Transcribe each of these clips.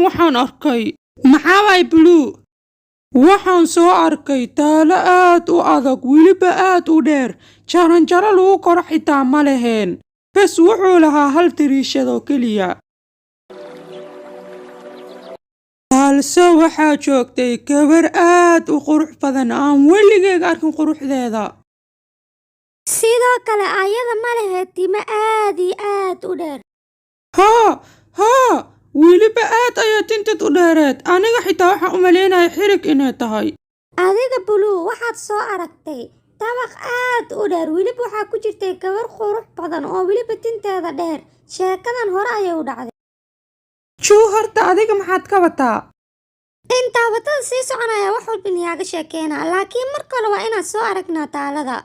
waxaan arkay. Maxaa waay Blue? Waxaan soo arkay taalo aad u adag weliba aad u dheer. Jaranjaro lagu koro xitaa ma leheen. Bes wuxuu lahaa hal tiriishad oo keliya. Balse waxaa joogtay gabar aad u qurux badan aan weligeed arkin quruxdeeda. sidoo kale ayada ma lahayd timo aad iyo aad u dheer. haa weliba aad ayaa tinteed u dheereed. Aniga xitaa waxaan u malaynaya xirig inay tahay. adiga Blue waxaad soo aragtay dabaq aad u dheer weliba waxaa ku jirtay gabar qurux badan oo weliba tinteeda dheer. sheekadan hore ayay u dhacday. Horta adiga maxaad ka wataa? intaa wadada sii soconaya wax walba niyaaga sheekeena laakiin mar kale waa inaad soo aragnaa taalada.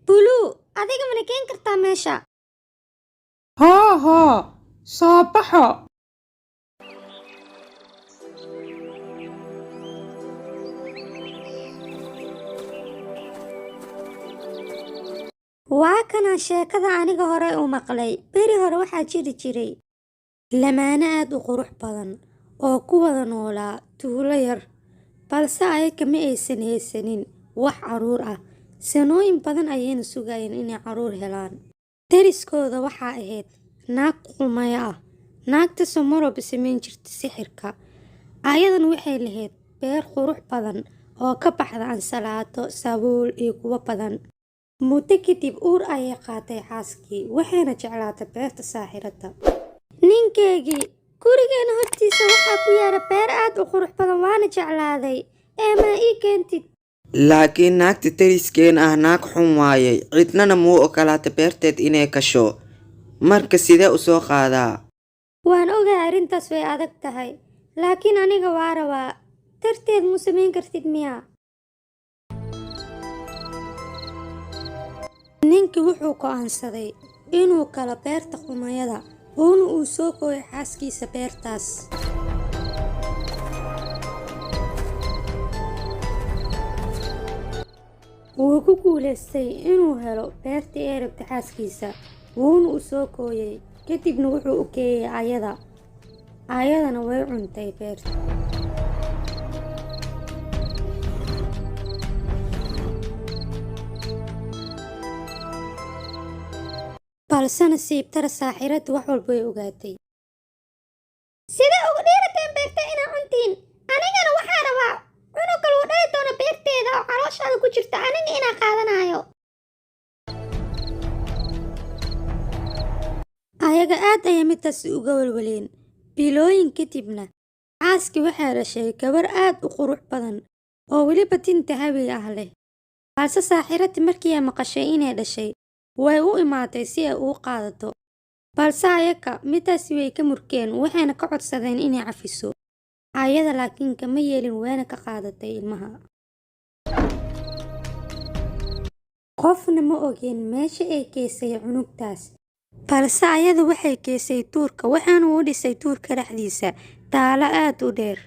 Blue adiga mana keen kartaa meesha? haa soo baxo. waa kana sheekada aniga hore u maqlay. beri hore waxaa jiri jiray lamaane aad u qurux badan oo ku wada noolaa tuulo yar, balse ayaga ma aysan haysanin wax caruur ah. sanooyin badan ayayna sugayeen inay caruur helaan. deriskooda waxaa ahayd naag qumaya ah. naagtaasoo marwalba samayn jirta sixirka. ayadan waxay lahayd beer qurux badan oo ka baxda ansalaato, sabuul iyo kuwo badan. muddo kadib uur ayay qaatay xaaskii waxayna jeclaatay beerta saaxirada. ninkeygii gurigeena hortiisa waxaa ku yaala beer aad u qurux badan waana jeclaaday. ma ii keentid? laakiin naagta deriskeen ah naag xun waayay, cidnana muu ogolaata beerteed inay gasho. marka sidee u soo qaadaa? waan ogahay arrintaas way adag tahay, laakiin aniga waa rabaa. darteed muu samayn kartid miyaa? ninkii wuxuu go'aansaday inuu galo beerta qumayada uuna uu soo kooyo xaaskiisa beertaas. wuu ku guulaystay inuu helo beertii ay rabtay xaaskiisa wuuna u soo kooyay. kadibna wuxuu u geeyay ayadana way cuntay beerta. balse nasiibtara saaxiradu wax walba way ogaatay. sidee ugu dhiirateen beerta inaa cuntiin? anigana waxaa rabaa cunugga lagu dhali doono beerteeda oo calooshaada ku jirta aniga inaa qaadanayo. ayaga aad ayay midtaasi uga walwaleen. bilooyin kadibna xaaskii waxay dhashay gabar aad u qurux badan oo weliba tinta habi ah leh. balse saaxiradii markii ay maqashay inay dhashay way u imaatay si ay ugu qaadato. balse ayaga midtaasi way ka murkeen waxayna ka codsadeen inay cafiso. ayada laakiin kama yeelin wayna ka qaadatay ilmaha. qofna ma ogeen meesha ay geysay cunugtaas, balse ayada waxay geysay tuurka waxaana u dhisay tuurka dhexdiisa taalo aad u dheer.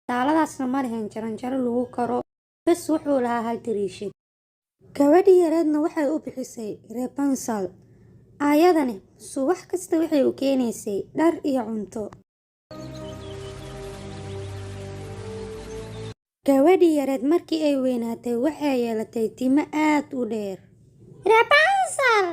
taaladaasna ma lahayn jaranjaro lagu karo, bes wuxuu lahaa hal tiriishad. gabadhii yareedna waxay u bixisay Rapunzel. ayadani subax kasta waxay u keenaysay dhar iyo cunto. gabadhii yareed markii ay weynaatay waxay yeelatay timo aad u dheer. Rapunzel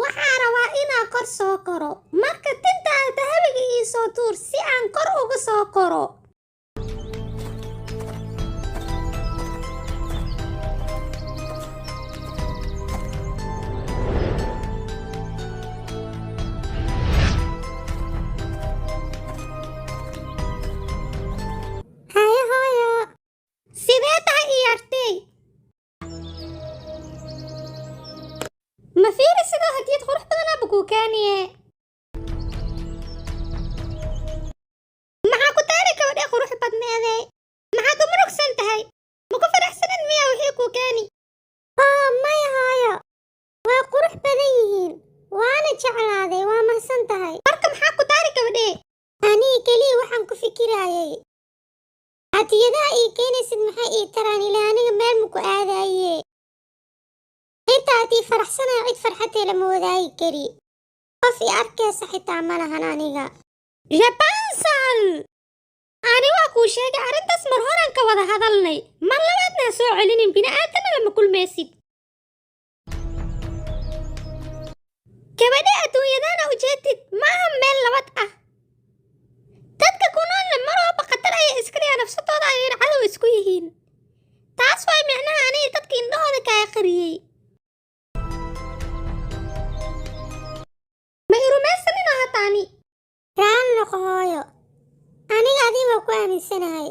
waxaa rabaa inaa kor soo koro, marka tintaada dahabiga ii soo tuur si aan kor uga soo koro. sidee tahay iyaartay? ma fiiri sidoo hadiyad qurux badan aaba kuu kaaniye. maxaa ku taali gabadhee qurux badneedee? maxaad u murugsan tahay? ma ku faraxsanan miyaa wixii kuu kaani? maya hooyo, way qurux badan yihiin waana jeclaaday. waa mahadsan tahay. marka maxaa ku taali gabadhee? aniga keliya waxaan ku fikirayay hadiyadaha ii keenaysid maxay ii taraan ilaa aniga meel ma ku aadaye. inta haddii faraxsanayo cid farxadee lama wadaagi kari. qof i arkaysa xitaa ma lahan aniga. Rapunzel! Ani waa kuu sheegay arrintaas mar horan ka wada hadalnay. Mar labaadna ha soo celinin bini'aadana lama kulmaysid. Gabadha adduunyadana ujeedid ma aha meel nabad ah. Dadka ku noolna mar walba khatar ayay iska dhigaan nafsadooda ayayna cadow isku yihiin. Taas way micnaha aniga dadka indhahooda ka aqriyay. Ma i rumaysanin oo hataani? Raan noqo hooyo. Aniga adiga ku aaminsanahay.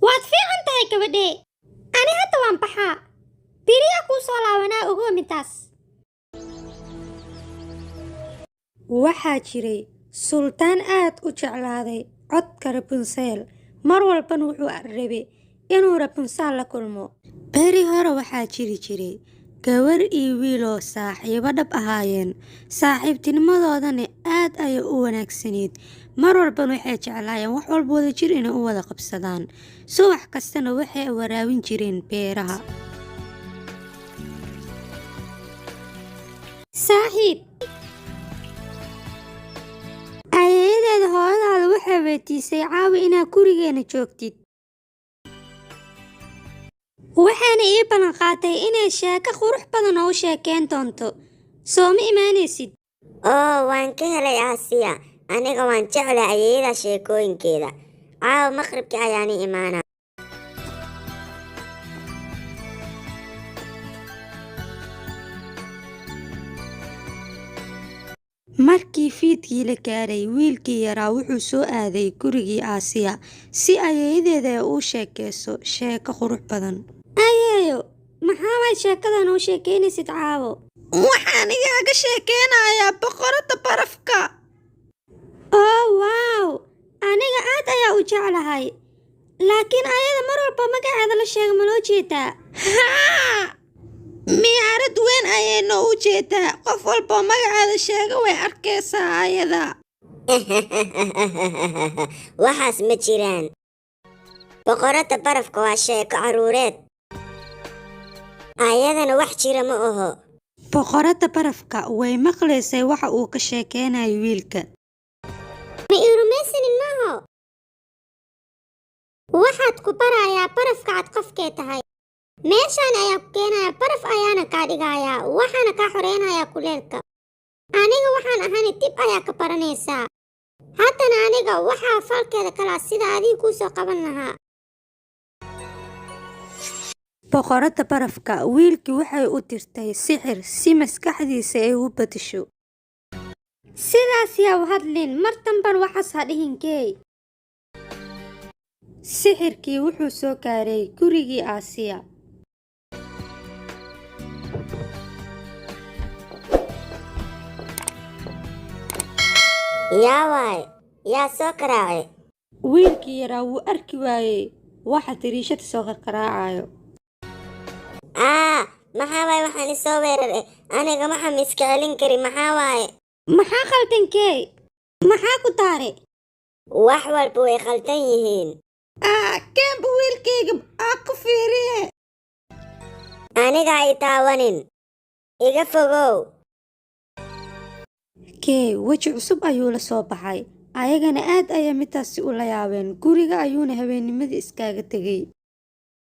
Waad fiican tahay gabadhee. Ani hadda waan baxaa. Beriyaa kuu soo laabanaa ogow midaas. Waxaa jiray sultaan aad u jeclaaday codka Rapunzel. Mar walbana wuxuu rabay inuu Rapunzel la kulmo. Beri hore waxaa jiri jiray gabar iyo wiil oo saaxiibo dhab ahaayeen. Saaxiibtinimadoodana aad ayay u wanaagsaneyd. Mar walbana waxay jeclaayeen wax walba wada jir inay u wada qabsadaan. Subax kastana waxay waraabin jireen beeraha. Saaxiib, ayadeeda hooyadaada waxay weydiisay caawi inaad gurigeena joogtid. Waxaana ii ballan qaatay inay sheeko qurux badan oo u sheekeyn doonto. Soo ma imaanaysid? waan ka helay Aasiya. Aniga waan jeclahay ayeeyada sheekooyinkeeda. Caawa maqribkii ayaan imaanaa. Markii fiidkii la gaaray, wiilkii yaraa wuxuu soo aaday gurigii Aasiya si ayadeeda ay u sheekeyso sheeko qurux badan. Ayeeyo, maxaa way sheekadan u sheekeynaysid caawo? Waxaan igaaga sheekeynayaa boqorada barafka. Wow! Aniga aad ayaa u jeclahay. Laakiin ayada mar walba magaceeda la sheego ma loo jeedaa? Haa! Miyaarad weyn ayay noo jeedaa. Qof walba magaceeda sheega way arkaysaa ayada. Waxaas ma jiraan. Boqorada barafka waa sheeko caruureed. Ayadana wax jira ma oho. Boqorada barafka way maqlaysay waxa uu ka sheekeynayo wiilka. Ma ii rumaysanin maaho. Waxaad ku barayaa barafka cad qofkee tahay. Meeshaan ayaa ku keenaya baraf ayaana kaa dhigayaa. Waxaana kaa xoreynayaa kuleelka. Aniga waxaan ahani dib ayaa ka baranaysaa. Haddana aniga waxaa falkeeda kalaa sida adiga kuu soo qaban lahaa. Boqorada barafka wiilkii waxay u dirtay sixir si maskaxdiisa ay u bedesho. Sidaas yaa u hadlin mar damban waxaas ha dhihinkey. Sixirkii wuxuu soo gaaray gurigii Aasiya. Yaa waay, yaa soo karaacay. Wiilkii yaraa wuu arki waayey waxa tiriishada soo qarqaraacayo. maxaa waay waxaan isoo weeraray. Aniga maxaa iska celin kari maxaa waaye. Maxaa qaldankey? Maxaa ku daare? Wax walba way qaldan yihiin. Keenba wiilkayga ku fiiriye. Aniga ay taawanin. Iga fogow. Kee, weji cusub ayuu la soo baxay. Ayagana aad ayaa midaasi u la yaabeen. Guriga ayuuna habeennimadii iskaaga tegay.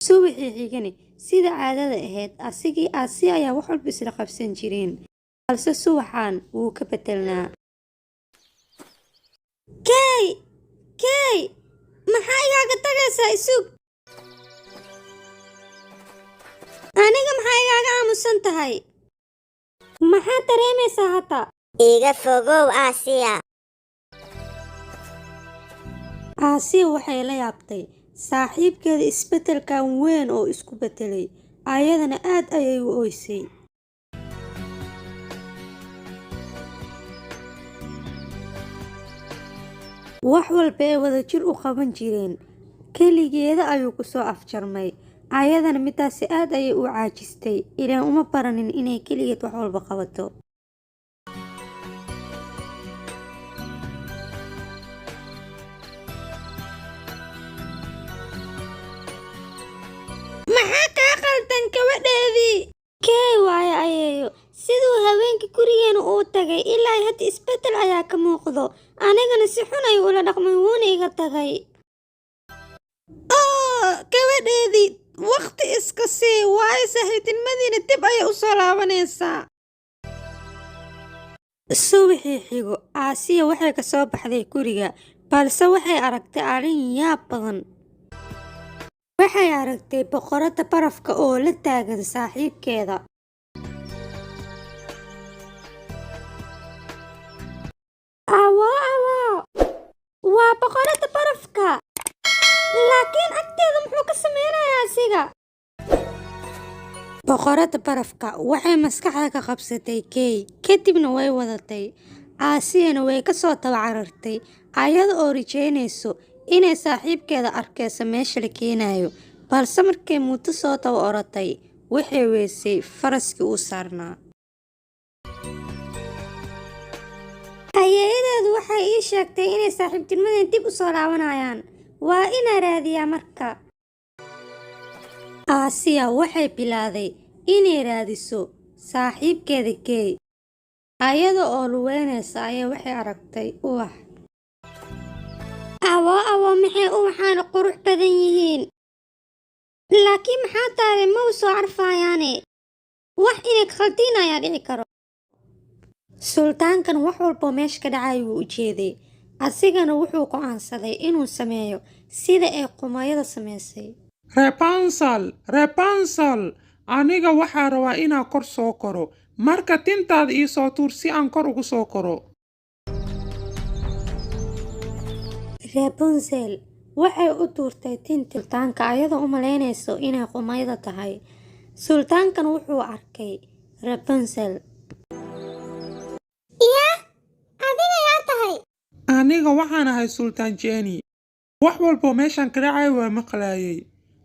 Subaxii xigani sida caadada ahayd asigii Aasiya ayaa wax walba isla qabsan jireen. Balse subaxan wuu ka bedelnaa. Kay, maxaa igaaga tagaysaa isug? Aniga maxaa igaaga aamusan tahay? Maxaa dareemaysaa hata? Iga fogow Aasiya. Aasiya waxay la yaabtay saaxiibkeeda isbedelkan weyn oo isku bedelay. Ayadana aad ayay u ooysay. wax walba ay wada jir u qaban jireen. Keligeeda ayuu ku soo afjarmay. Ayadana midaasi aad ayay u caajistay. Ilaan uma baranin inay keligeed wax walba qabato. Maxaa kaa qaldan gabadheedii? Kee waaye ayeeyo siduu haweenkii gurigeena uu tagay ilaa hadda isbedel ayaa ka muuqdo. Anigana si xun ayuu ula dhaqmay wuuna iga tagay. gabadheedii waqti iska sii waayo saaxiibtinimadiina dib ayay u soo laabanaysaa. Subaxii xigo Aasiya waxay ka soo baxday guriga, balse waxay aragtay arrin yaab badan. Waxay aragtay boqoradda barafka oo la taagan saaxiibkeeda. Waa boqoradda barafka, laakiin agteeda muxuu ka sameynayaa asiga? Boqoradda barafka waxay maskaxda ka qabsatay Kay, kadibna way wadatay. Aasiyana way ka soo daba carartay, ayada oo rajaynayso inay saaxiibkeeda arkayso meesha la keenayo. Balse markay muddo soo daba oratay, waxay weysay faraskii uu saarnaa. Ayeeyadeedu waxay ii sheegtay inay saaxiibtinimadeen dib u soo laabanayaan. Waa inaan raadiyaa marka. Aasiya waxay bilaaday inay raadiso saaxiibkeeda Kay. Ayada oo luweynaysa ayaa waxay aragtay ubax. Maxay ubaxaana qurux badan yihiin. Laakiin maxaa tahay ma u soo carfayaane? Wax inay khaldiin ayaa dhici karo. Sultaankan wax walba meesha ka dhacay wuu u jeeday. Asigana wuxuu go'aansaday inuu sameeyo sida ay qumayada sameysay. Rapunzel, aniga waxaa rabaa inaan kor soo koro. Marka tintaada ii soo tuur si aan kor ugu soo koro. Rapunzel waxay u tuurtay tinta sultaanka ayadoo u malaynayso inay qumayada tahay. Sultaankan wuxuu arkay Rapunzel. Adiga yaa tahay? Aniga waxaan ahay Sultaan Jenny. Wax walba meeshan ka dhacay waa maqlaayay.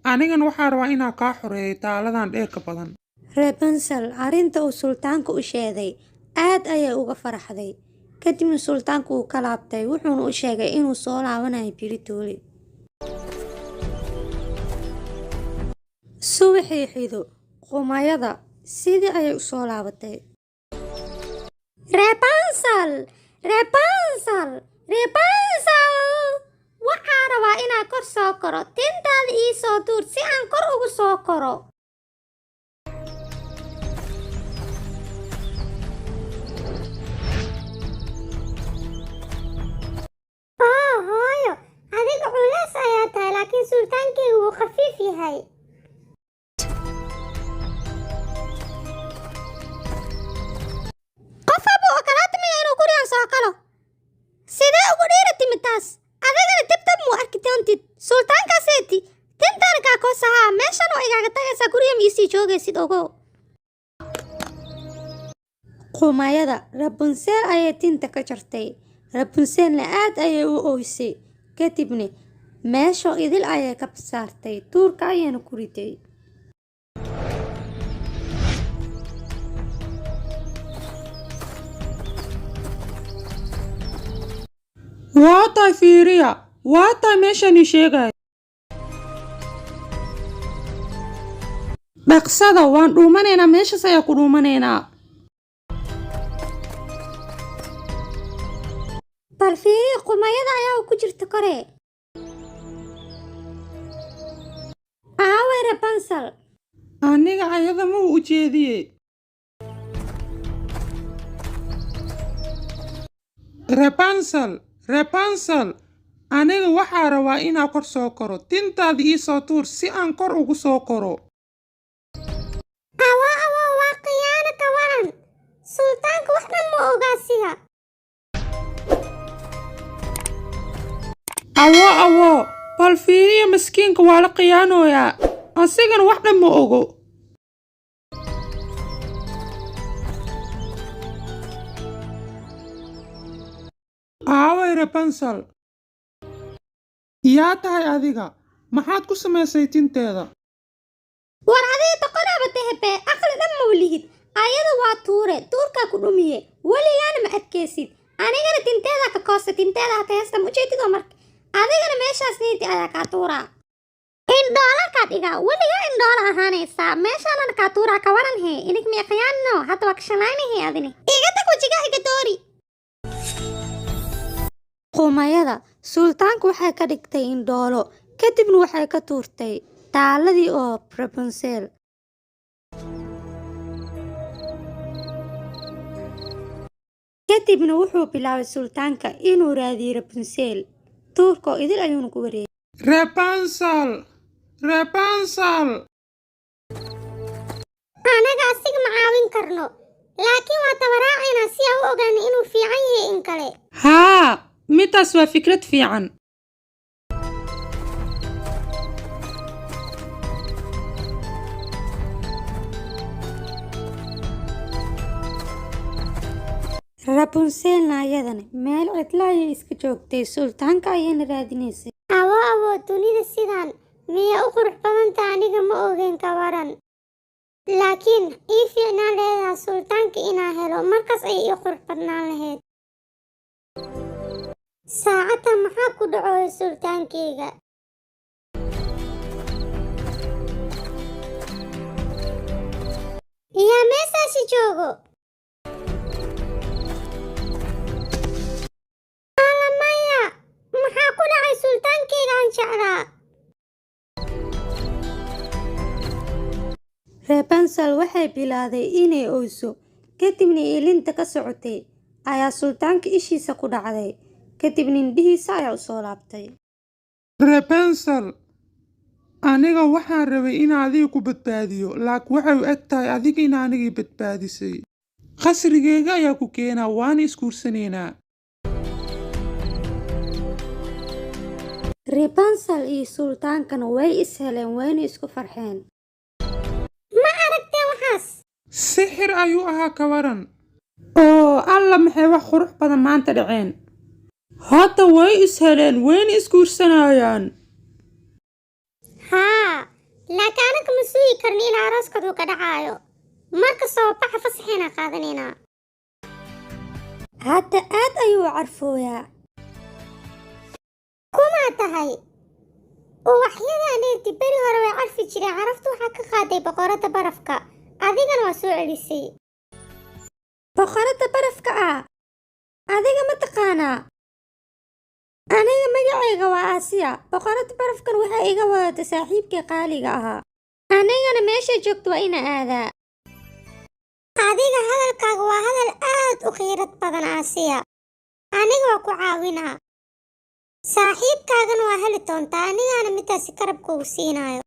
Anigana waxaan rabaa inaan kaa xoreeyo taaladan dheerka badan. Rapunzel arrinta uu sultaanku u sheegay aad ayay uga faraxday. Kadibna sultaanku uu ka laabtay wuxuuna u sheegay inuu soo laabanayo Piritooli. Subaxii xido qumayada sidii ayay u soo laabatay. Rapunzel! Waxaan rabaa inaan kor soo koro. Tintaada ii soo tuur si aan kor ugu soo koro. Hooyo, adiga culays ayaa tahay laakiin sultaankeygu wuu khafiif yahay. Qof walba oo kala timid inuu gurigan soo galo. Sidee ugu dhiiri timid taas? Adigana dib muu arki doontid. Sultaankaaseti tintaana kaa koosahaa meeshan oo igaaga tagaysaa guriga ma isii joogaysid ogow. Qumayada Rapunzel ayay tinta ka jartay. Rapunzelna aad ayay u ooysay. Kadibna meesha idil ayay ka saartay. Tuurka ayayna ku riday. Waa tahay fiiriya. Waa tahay meeshan ii sheegay. Dhaqsada waan dhuumanaynaa meeshaas ayaa ku dhuumanaynaa. Bal fiiri qumayada ayaa ku jirta kore. Aaway Rapunzel. Aniga ayada ma u jeediyey. Rapunzel, aniga waxaa rabaa inaan kor soo koro. Tintaada ii soo tuur si aan kor ugu soo koro. Waa khiyaano ka waran. Sultaanka wax dhan ma ogaasiya. bal fiiriya miskiinka waa la khiyaanoyaa. Asigana wax dhan ma ogo. Aaway Rapunzel. Yaa tahay adiga? Maxaad ku samaysay tinteeda? War adiga toqonaaba tahebe aqli dhan ma walihid. Ayada waa tuure, tuurka ku dhumiye. Waligaana ma adkaysid. Anigana tinteeda ka koosta tinteeda ha tahaysta mujeedido marka. Adigana meeshaas niiti ayaa kaa tuuraa. Indhoola ka dhiga, waligaa indhoola ahaanaysaa. Meeshaana kaa tuuraa ka waran hee. Inig miya khiyaanno, hadda waa ka shanaynahee adini. Iga tag wajiga iga doori. qumayada sultaanku waxay ka dhigtay indhoolo kadibna waxay ka tuurtay taaladii oo Rapunzel. kadibna wuxuu bilaabay sultaanka inuu raadiyo Rapunzel. tuurka oo idil ayuuna ku wareegay. Rapunzel! Rapunzel! anaga asiga ma caawin karno laakiin waa tabaraacaynaa si aan u ogaano inuu fiican yahay in kale. haa midaas waa fikrad fiican. Rapunzelna ayadana meel cidla ayay iska joogtay sultaanka ayayna raadinaysay. awo dunida sidaan miyaa u qurux badanta aniga ma ogeyn ka waran laakiin ii fiicnaan laheedaa sultaanka inaa helo markaas ay ii qurux badnaan laheyd. saacadda maxaa ku dhacooya sultaankeyga? yaa meeshaasi joogo? alamaya maxaa ku dhacay sultaankeyga aan jeclaa? Rapunzel waxay bilaaday inay oyso kadibna ilinta ka socotay ayaa sultaanka ishiisa ku dhacday kadibna indhihiisa ayaa u soo laabtay. Rapunzel, aniga waxaan rabay in adiga ku badbaadiyo laakiin waxay u eg tahay adiga in anigii badbaadisay. qasrigeyga ayaa ku keenaa waana iskuursanaynaa. Rapunzel iyo sultaankana way is heleen wayna isku farxeen. ma aragtee waxaas? sixir ayuu ahaa ka waran. oo alla maxay wax qurux badan maanta dhaceen. hadda way is heleen wayna iskuursanayaan. haa laakiin anaga ma sugi karni in arooskadu ka dhacaayo marka soo baxa fasaxeena qaadanaynaa. hadda aad ayuu u carfooyaa. kumaa tahay uwaxyadaaneeti beri hore way carfi jireen caraftu waxaa ka qaaday boqorada barafka adigana waa soo celisay. boqorada barafka ah adiga ma taqaanaa? aniga magacayga waa Aasiya. boqorada barafkan waxay iga wadatay saaxiibkii qaaliga ahaa. anigana meesha joogto waa ina aadaa. adiga hadalkaaga waa hadal aad u khiirad badan Aasiya. aniga waa ku caawinaa saaxiibkaagana waa heli doontaa anigana midaasi karabkuugu siinaayo.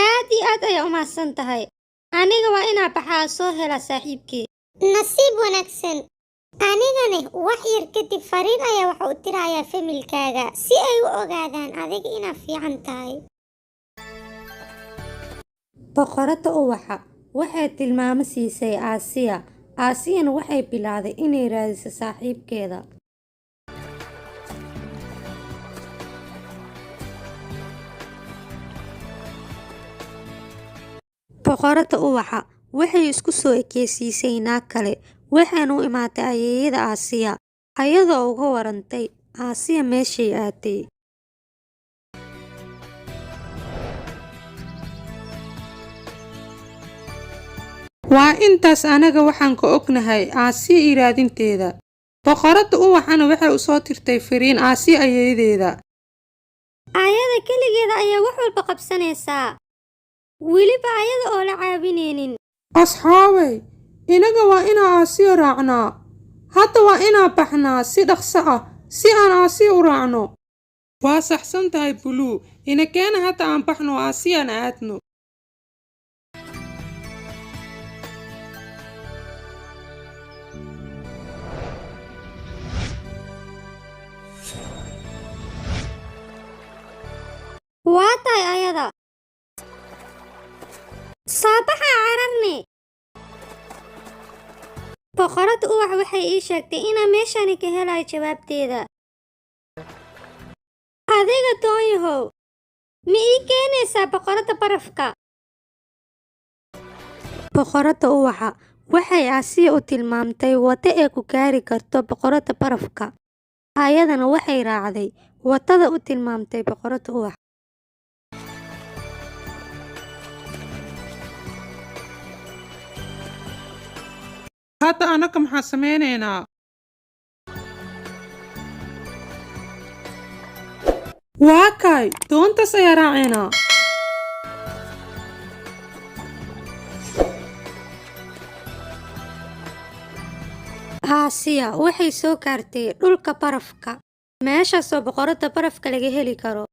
aad iyo aad ayaa u mahadsan tahay. aniga waa inaa baxaa soo hela saaxiibkii. nasiib wanaagsan. anigana wax yar kadib fariin ayaa waxa u dirayaa familkaaga si ay u ogaadaan adiga inaad fiican tahay. boqorada uwaxa waxay tilmaamo siisay Aasiya. aasiyana waxay bilaaday inay raadiso saaxiibkeeda. boqorada uwaxa waxay isku soo ekeysiisay naag kale waxayna u imaatay ayeeyada Aasiya ayadoo uga warantay Aasiya meeshay aaday. waa intaas anaga waxaan ka ognahay Aasiya iyo raadinteeda. boqorada uwaxana waxay u soo tirtay fariin Aasiya ayeeyadeeda. ayada keligeeda ayaa wax walba qabsanaysaa weliba ayada oo la caawinaynin. asxaabay inaga waa inaa Aasiya raacnaa. hadda waa inaa baxnaa si dhaqso ah si aan Aasiya u raacno. waa saxsan tahay Blue. ina keena hadda aan baxno Aasiyaan aadno. waa tahay ayada. saabaxa cararni. boqorada uwax waxay ii sheegtay inaa meeshani ka helayo jawaabteeda. adiga doonyahow ma ii keenaysaa boqorada barafka? boqorada uwaxa waxay Aasiya u tilmaamtay waddo ay ku gaari karto boqorada barafka. ayadana waxay raacday wadada u tilmaamtay boqorada uwax. hadda anaga maxaa sameynaynaa? waa kay doontaas ayaa raaceynaa. Aasiya waxay soo gaartay dhulka barafka, meeshaasoo boqorada barafka laga heli karo.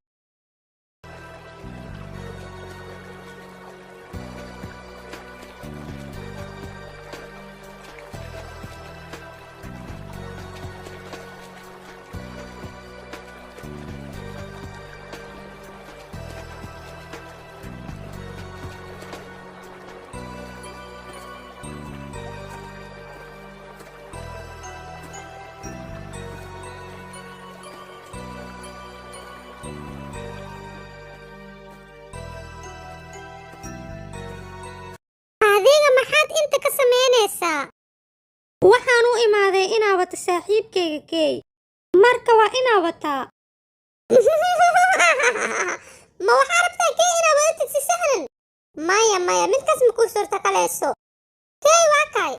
Adiga maxaad inta ka samaynaysaa? Waxaan u imaaday inaan wato saaxiibkayga Kay, marka waa inaan wataa. Ma waxaa rabtaa Kay inaad wadatid si sahlan? Maya, midkaas ma kuu suurtagaleyso. Kay waa kay.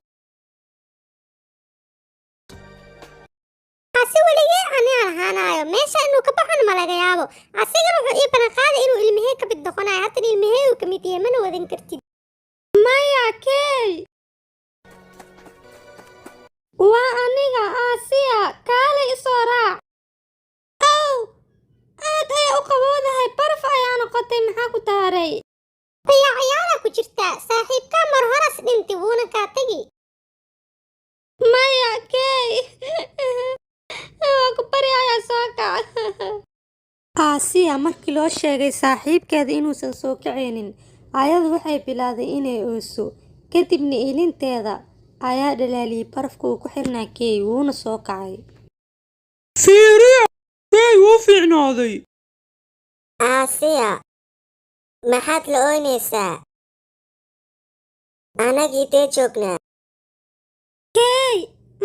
Asi weligee anaa lahaanayo, meesha inuu ka baxana ma laga yaabo. Asigana wuxuu ii balan qaaday inuu ilmahee ka mid noqonayo, haatan ilmahee uu ka mid yahay mana wadan kartid. Maya Kay, waa aniga Aasiya, kaalay isoo raac. Ow, aad ayaa u qabowdahay, baraf ayaa noqotay, maxaa ku taaray? Ciyaara ku jirta, saaxiibkaa mar horas dhintay wuuna kaa tagi. Maya Kay, waa ku baryayaa soo kac. Aasiya markii loo sheegay saaxiibkeeda inuusan soo kacaynin, ayadu waxay bilaaday inay ooso, kadibna ilinteeda ayaa dhalaaliyay barafka uu ku xirnaa Kay, wuuna soo kacay. Fiiriya, Kay wuu fiicnaaday. Aasiya, maxaad la oynaysaa? Anagii tee joognaa. Kay,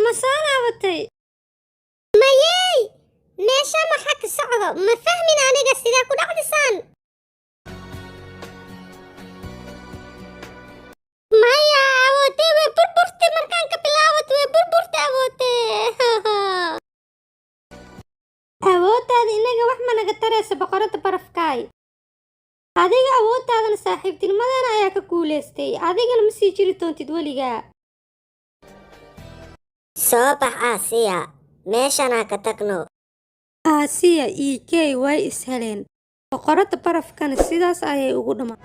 ma soo laabatay? Mayey, meesha maxaa ka socdo? Ma fahmin aniga sidaa ku dhacdisaan. Maya, awoodee way burburtay markaan ka bilaawad way burburtay awoodee. Awooddaada inaga wax ma naga taraysa boqorada barafkaay. Adiga awooddaadana saaxiibtinimadana ayaa ka guulaystay, adigana ma sii jiri doontid weligaa. Soo bax Aasiya, meeshanaa ka tagno. Aasiya iyo Kay way is heleen, boqorada barafkana sidaas ayay ugu dhamaan.